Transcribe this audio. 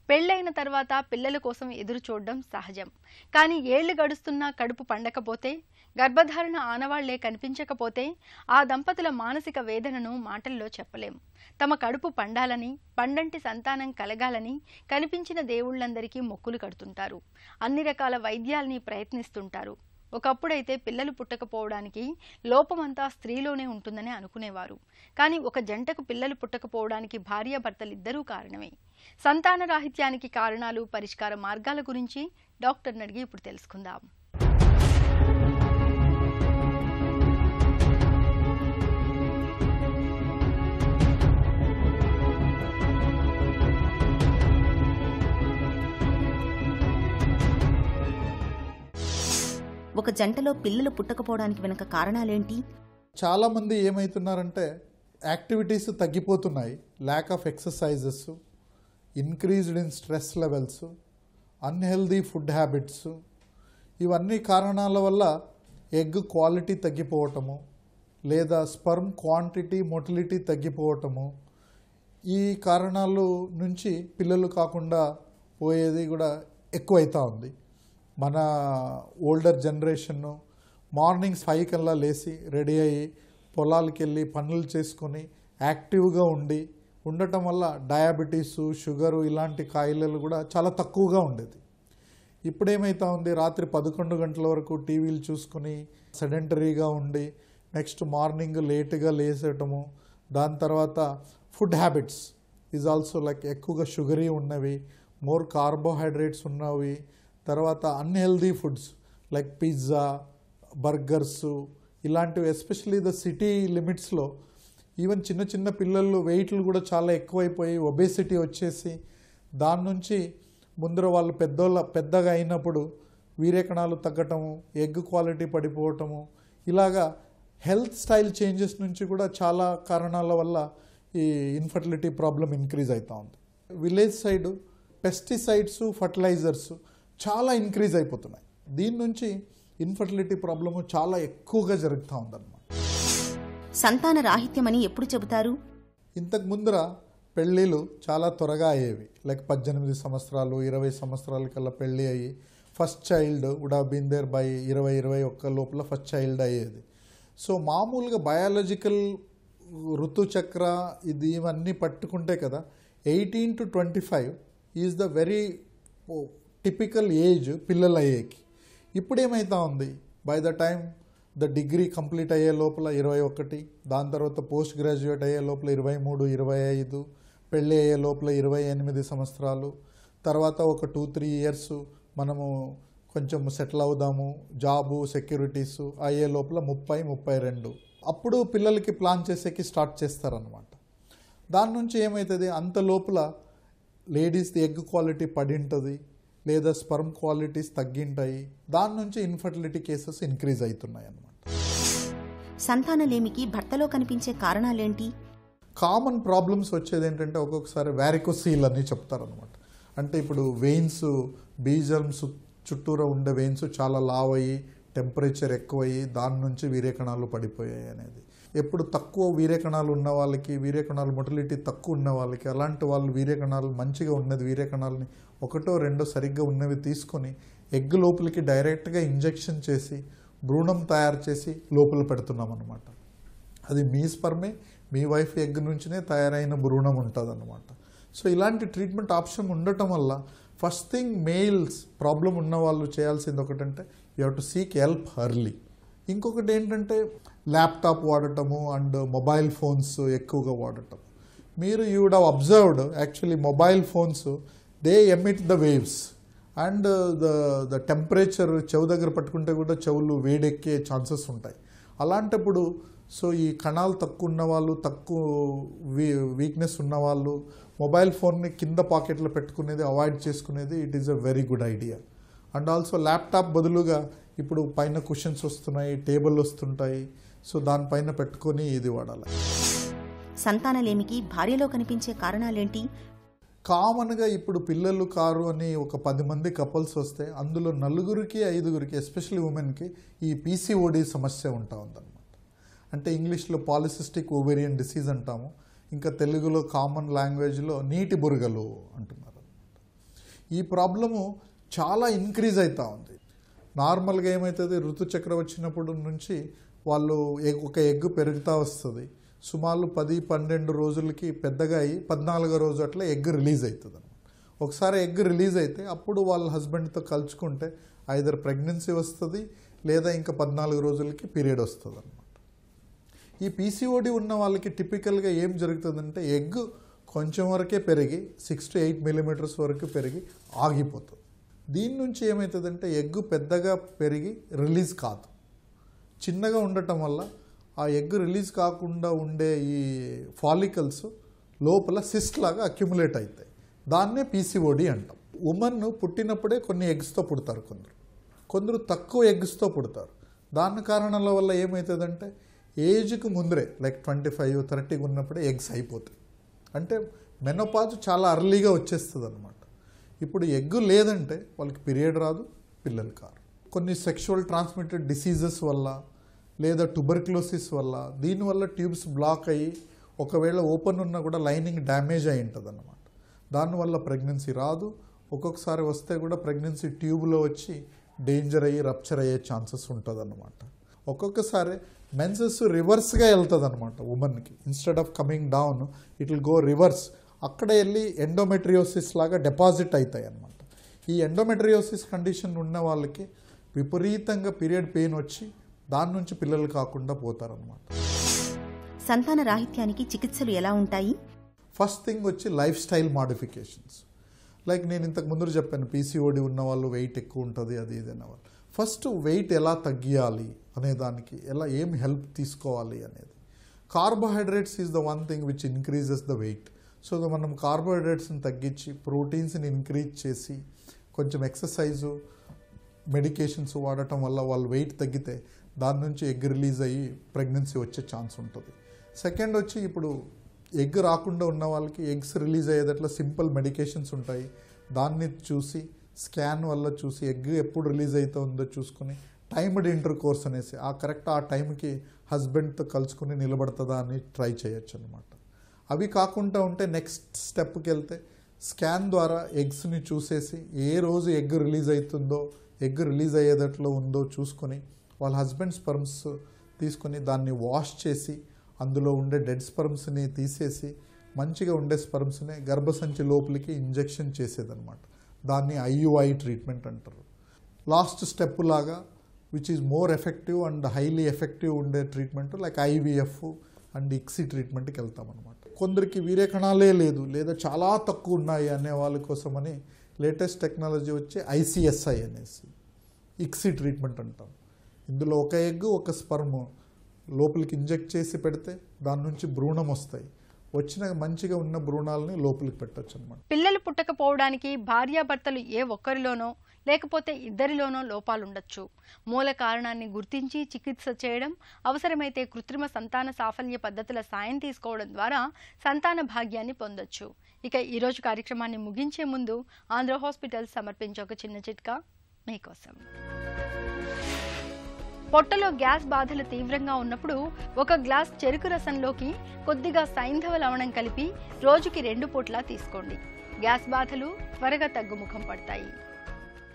పెళ్ళైన తర్వాత పిల్లల కోసం ఎదురు చూడడం సహజం. కానీ ఏళ్లు గడుస్తున్నా కడుపు పండకపోతే, గర్భధారణ ఆనవాళ్లే కనిపించకపోతే ఆ దంపతుల మానసిక వేదనను మాటల్లో చెప్పలేం. తమ కడుపు పండాలని, పండంటి సంతానం కలగాలని కనిపించిన దేవుళ్లందరికీ మొక్కులు కడుతుంటారు. అన్ని రకాల వైద్యాల్ని ప్రయత్నిస్తుంటారు. ఒకప్పుడైతే పిల్లలు పుట్టకపోవడానికి లోపమంతా స్త్రీలోనే ఉంటుందని అనుకునేవారు. కానీ ఒక జంటకు పిల్లలు పుట్టకపోవడానికి భార్యాభర్తలిద్దరూ కారణమే. సంతాన రాహిత్యానికి కారణాలు, పరిష్కార మార్గాల గురించి డాక్టర్ని అడిగి ఇప్పుడు తెలుసుకుందాం. ఒక జంటలో పిల్లలు పుట్టకపోవడానికి వెనక కారణాలేంటి? చాలామంది ఏమవుతున్నారంటే యాక్టివిటీస్ తగ్గిపోతున్నాయి, lack of exercises, increased in stress levels, unhealthy food habits, ఇవన్నీ కారణాల వల్ల ఎగ్ క్వాలిటీ తగ్గిపోవటము, లేదా స్పర్మ్ క్వాంటిటీ, మొటిలిటీ తగ్గిపోవటము, ఈ కారణాలు నుంచి పిల్లలు కాకుండా పోయేది కూడా ఎక్కువైతా ఉంది. మన ఓల్డర్ జనరేషన్ మార్నింగ్ 5 కల్లా లేచి రెడీ అయ్యి పొలాలకు వెళ్ళి పనులు చేసుకొని యాక్టివ్గా ఉండటం వల్ల డయాబెటీసు, షుగరు ఇలాంటి కాయిలలు కూడా చాలా తక్కువగా ఉండేది. ఇప్పుడేమైతా ఉంది, రాత్రి 11 గంటల వరకు టీవీలు చూసుకొని సెడెంటరీగా ఉండి నెక్స్ట్ మార్నింగ్ లేటుగా లేసేయటము, దాని తర్వాత food habits is also like ఎక్కువగా షుగరీ ఉన్నవి, మోర్ కార్బోహైడ్రేట్స్ ఉన్నవి, తర్వాత unhealthy foods like pizza, burgers ఇలాంటివి, ఎస్పెషలీ ద సిటీ లిమిట్స్లో ఈవెన్ చిన్న చిన్న పిల్లలు వెయిట్లు కూడా చాలా ఎక్కువైపోయి ఒబేసిటీ వచ్చేసి దాని నుంచి ముందర వాళ్ళు పెద్దగా అయినప్పుడు వీర్యకణాలు తగ్గటము, ఎగ్ క్వాలిటీ పడిపోవటము, ఇలాగా హెల్త్ స్టైల్ చేంజెస్ నుంచి కూడా చాలా కారణాల వల్ల ఈ ఇన్ఫర్టిలిటీ ప్రాబ్లం ఇంక్రీజ్ అవుతూ ఉంది. విలేజ్ సైడ్ పెస్టిసైడ్స్, ఫర్టిలైజర్స్ చాలా ఇంక్రీజ్ అయిపోతున్నాయి. దీని నుంచి ఇన్ఫర్టిలిటీ ప్రాబ్లము చాలా ఎక్కువగా జరుగుతూ ఉందన్నమాట. సంతాన రాహిత్యమని ఎప్పుడు చెబుతారు? ఇంతకు ముందర పెళ్ళిళ్ళు చాలా త్వరగా అయ్యేవి, లైక్ 18 సంవత్సరాలు 20 సంవత్సరాల కల్లా పెళ్ళి అయ్యి first child would have been there by 20-21 లోపల ఫస్ట్ చైల్డ్ అయ్యేది. సో మామూలుగా బయాలజికల్ ఋతుచక్ర ఇవన్నీ పట్టుకుంటే కదా 18 to 25 is the very typical age పిల్లలు అయ్యేకి. ఇప్పుడు ఏమవుతా ఉంది, by the time the degree complete అయ్యే లోపల 21, దాని తర్వాత పోస్ట్ గ్రాడ్యుయేట్ అయ్యే లోపల 23, 25, పెళ్ళి అయ్యే లోపల 28 సంవత్సరాలు, తర్వాత ఒక 2-3 ఇయర్స్ మనము కొంచెం సెటిల్ అవుదాము, జాబు సెక్యూరిటీసు అయ్యే లోపల 30-32, అప్పుడు పిల్లలకి ప్లాన్ చేసేకి స్టార్ట్ చేస్తారనమాట. దాని నుంచి ఏమవుతుంది, అంత లోపల లేడీస్ది ఎగ్ క్వాలిటీ పడి ఉంటుంది, లేదా స్పర్మ్ క్వాలిటీస్ తగ్గింటాయి, దాని నుంచి ఇన్ఫర్టిలిటీ కేసెస్ ఇంక్రీజ్ అవుతున్నాయి అన్నమాట. సంతానలేమికి భర్తలో కనిపించే కారణాలేంటి? కామన్ ప్రాబ్లమ్స్ వచ్చేది ఏంటంటే ఒక్కొక్కసారి వ్యారికోసీల్ అని చెప్తారనమాట. అంటే ఇప్పుడు వెయిన్స్, బీజమ్స్ చుట్టూరా ఉండే వెయిన్స్ చాలా లావ్ అయ్యి టెంపరేచర్ ఎక్కువయ్యి దాని నుంచి వీర్యకణాలు పడిపోయాయి అనేది. ఎప్పుడు తక్కువ వీర్యకణాలు ఉన్న వాళ్ళకి, వీర్యకణాలు మొటిలిటీ తక్కువ ఉన్న వాళ్ళకి, అలాంటి వాళ్ళు వీర్యకణాలు మంచిగా ఉన్నది వీర్యకణాలని 1-2 సరిగ్గా ఉన్నవి తీసుకొని ఎగ్ లోపలికి డైరెక్ట్గా ఇంజెక్షన్ చేసి భ్రూణం తయారు చేసి లోపల పెడుతున్నాం అన్నమాట. అది మీ స్పర్మే, మీ వైఫ్ ఎగ్ నుంచినే తయారైన భ్రూణం ఉంటుంది అన్నమాట. సో ఇలాంటి ట్రీట్మెంట్ ఆప్షన్ ఉండటం వల్ల ఫస్ట్ థింగ్ మెయిల్స్ ప్రాబ్లం ఉన్న వాళ్ళు చేయాల్సింది ఒకటంటే you have to seek help early. ఇంకొకటి ఏంటంటే ల్యాప్టాప్ వాడటము అండ్ మొబైల్ ఫోన్స్ ఎక్కువగా వాడటం. మీరు you would have observed actually mobile phones they emit the waves and the temperature చెవు దగ్గర పట్టుకుంటే కూడా చెవులు వేడెక్కే ఛాన్సెస్ ఉంటాయి. అలాంటప్పుడు సో ఈ కణాలు తక్కువ ఉన్నవాళ్ళు, తక్కువ వీక్నెస్ ఉన్నవాళ్ళు మొబైల్ ఫోన్ని కింద పాకెట్లో పెట్టుకునేది అవాయిడ్ చేసుకునేది it is a very good idea. And also laptop బదులుగా ఇప్పుడు పైన కుషన్స్ వస్తున్నాయి, టేబుల్ వస్తుంటాయి, సో దానిపైన పెట్టుకొని ఇది వాడాలి. సంతానలేమికి భార్యలో కనిపించే కారణాలేంటి? కామన్గా ఇప్పుడు పిల్లలు కారు అని ఒక 10 మంది కపుల్స్ వస్తే అందులో 4-5 ఎస్పెషల్లీ ఉమెన్కి ఈ పీసీఓడి సమస్య ఉంటా ఉందన్నమాట. అంటే ఇంగ్లీష్లో పాలిసిస్టిక్ ఓవేరియన్ డిసీజ్ అంటాము, ఇంకా తెలుగులో కామన్ లాంగ్వేజ్లో నీటి బురగలు అంటున్నారు. ఈ ప్రాబ్లము చాలా ఇంక్రీజ్ అవుతూ ఉంది. నార్మల్గా ఏమవుతుంది, ఋతుచక్రం వచ్చినప్పుడు నుంచి వాళ్ళు ఒక ఎగ్ పెరుగుతూ వస్తుంది. సుమారు 10-12 రోజులకి పెద్దగా అయ్యి 14వ రోజు అట్లా ఎగ్ రిలీజ్ అవుతుంది అనమాట. ఒకసారి ఎగ్ రిలీజ్ అయితే అప్పుడు వాళ్ళ హస్బెండ్తో కలుసుకుంటే ఐదర్ ప్రెగ్నెన్సీ వస్తుంది లేదా ఇంకా 14 రోజులకి పీరియడ్ వస్తుంది అనమాట. ఈ పీసీఓడి ఉన్న వాళ్ళకి టిపికల్గా ఏం జరుగుతుందంటే ఎగ్ కొంచెం వరకే పెరిగి 6 to 8 millimeters వరకు పెరిగి ఆగిపోతుంది. దీని నుంచి ఏమవుతుందంటే ఎగ్ పెద్దగా పెరిగి రిలీజ్ కాదు. చిన్నగా ఉండటం వల్ల ఆ ఎగ్ రిలీజ్ కాకుండా ఉండే ఈ ఫాలికల్స్ లోపల సిస్ట్ లాగా అక్యుములేట్ అవుతాయి. దాన్నే పీసీఓడి అంటాం. ఉమెన్ పుట్టినప్పుడే కొన్ని ఎగ్స్తో పుడతారు, కొందరు తక్కువ ఎగ్స్తో పుడతారు. దాని కారణాల వల్ల ఏమవుతుందంటే ఏజ్కి ముందరే లైక్ 25-30 ఉన్నప్పుడే ఎగ్స్ అయిపోతాయి. అంటే మెనోపాజ్ చాలా అర్లీగా వచ్చేస్తుంది అనమాట. ఇప్పుడు ఎగ్ లేదంటే వాళ్ళకి పీరియడ్ రాదు, పిల్లలు కారు. కొన్ని సెక్షువల్ ట్రాన్స్మిటెడ్ డిసీజెస్ వల్ల లేదా ట్యూబర్క్లోసిస్ వల్ల దీనివల్ల ట్యూబ్స్ బ్లాక్ అయ్యి ఒకవేళ ఓపెన్ ఉన్నా కూడా లైనింగ్ డ్యామేజ్ అయి ఉంటుంది అన్నమాట. దానివల్ల ప్రెగ్నెన్సీ రాదు. ఒక్కొక్కసారి వస్తే కూడా ప్రెగ్నెన్సీ ట్యూబ్లో వచ్చి డేంజర్ అయ్యి రప్చర్ అయ్యే ఛాన్సెస్ ఉంటుంది అన్నమాట. ఒక్కొక్కసారి మెన్సెస్ రివర్స్గా వెళ్తుంది అనమాట ఉమెన్కి. Instead of coming down it will go reverse. అక్కడ వెళ్ళి ఎండోమెట్రియోసిస్ లాగా డిపాజిట్ అవుతాయి అన్నమాట. ఈ ఎండోమెట్రియోసిస్ కండిషన్ ఉన్న వాళ్ళకి విపరీతంగా పీరియడ్ పెయిన్ వచ్చి దాని నుంచి పిల్లలు కాకుండా పోతారనమాట. సంతాన రాహిత్యానికి చికిత్సలు ఎలా ఉంటాయి? ఫస్ట్ థింగ్ వచ్చి లైఫ్ స్టైల్ మాడిఫికేషన్స్. లైక్ నేను ఇంతకు ముందు చెప్పాను, పీసీఓడి ఉన్న వాళ్ళు వెయిట్ ఎక్కువ ఉంటుంది, అది ఇది అన్నవాళ్ళు. ఫస్ట్ వెయిట్ ఎలా తగ్గియాలి అనే దానికి ఏం హెల్ప్ తీసుకోవాలి అనేది. Carbohydrates is the one thing which increases the weight. So మనం కార్బోహైడ్రేట్స్ని తగ్గించి ప్రోటీన్స్ని ఇంక్రీజ్ చేసి కొంచెం ఎక్సర్సైజు మెడికేషన్స్ వాడటం వల్ల వాళ్ళు వెయిట్ తగ్గితే దాని నుంచి ఎగ్ రిలీజ్ అయ్యి ప్రెగ్నెన్సీ వచ్చే ఛాన్స్ ఉంటుంది. సెకండ్ వచ్చి ఇప్పుడు ఎగ్ రాకుండా ఉన్న వాళ్ళకి ఎగ్స్ రిలీజ్ అయ్యేటట్లు సింపుల్ మెడికేషన్స్ ఉంటాయి. దాన్ని చూసి స్కాన్ వల్ల చూసి ఎగ్ ఎప్పుడు రిలీజ్ అవుతుందో చూసుకుని టైమ్డ్ ఇంటర్ కోర్స్ అనేసి కరెక్ట్ ఆ టైంకి హస్బెండ్తో కలుసుకుని నిలబడుతుందా అని ట్రై చేయొచ్చు అనమాట. అవి కాకుండా ఉంటే నెక్స్ట్ స్టెప్కి వెళ్తే స్కాన్ ద్వారా ఎగ్స్ని చూసేసి ఏ రోజు ఎగ్ రిలీజ్ అవుతుందో ఎగ్ రిలీజ్ అయ్యేటట్లు ఉందో చూసుకొని వాళ్ళ హస్బెండ్ స్పర్మ్స్ తీసుకొని దాన్ని వాష్ చేసి అందులో ఉండే డెడ్ స్పర్మ్స్ని తీసేసి మంచిగా ఉండే స్పర్మ్స్ని గర్భసంచి లోపలికి ఇంజెక్షన్ చేసేదన్నమాట. దాన్ని IUI ట్రీట్మెంట్ అంటారు. లాస్ట్ స్టెప్ లాగా which is more effective and highly effective ఉండే treatment like IVF and ICSI ట్రీట్మెంట్కి వెళ్తామన్నమాట. కొందరికి వీర్య కణాలే లేదు లేదా చాలా తక్కువ ఉన్నాయి అనే వాళ్ళ కోసమని లేటెస్ట్ టెక్నాలజీ వచ్చి ICSI అనేసి ICSI ట్రీట్మెంట్ అంటాం. ఇందులో ఒక ఎగ్ ఒక స్పర్మ్ లోపలికి ఇంజెక్ట్ చేసి పెడితే దాని నుంచి భ్రూణం వస్తాయి. వచ్చిన మంచిగా ఉన్న భ్రూణాలని లోపలికి పెట్టచ్చు అనమాట. పిల్లలు పుట్టకపోవడానికి భార్యాభర్తలు ఏ ఒక్కరిలోనో లేకపోతే ఇద్దరిలోనో లోపాలుండొచ్చు. మూల కారణాన్ని గుర్తించి చికిత్స చేయడం, అవసరమైతే కృత్రిమ సంతాన సాఫల్య పద్ధతుల సాయం తీసుకోవడం ద్వారా సంతాన భాగ్యాన్ని పొందొచ్చు. ఇక ఈరోజు కార్యక్రమాన్ని ముగించే ముందు ఆంధ్ర హాస్పిటల్ సమర్పించే ఒక చిన్న చిట్కా మీకోసం. పొట్టలో గ్యాస్ బాధలు తీవ్రంగా ఉన్నప్పుడు ఒక గ్లాస్ చెరుకు రసంలోకి కొద్దిగా సైంధవ లవణం కలిపి రోజుకి 2 పూట్ల తీసుకోండి. గ్యాస్ బాధలు త్వరగా తగ్గుముఖం పడతాయి.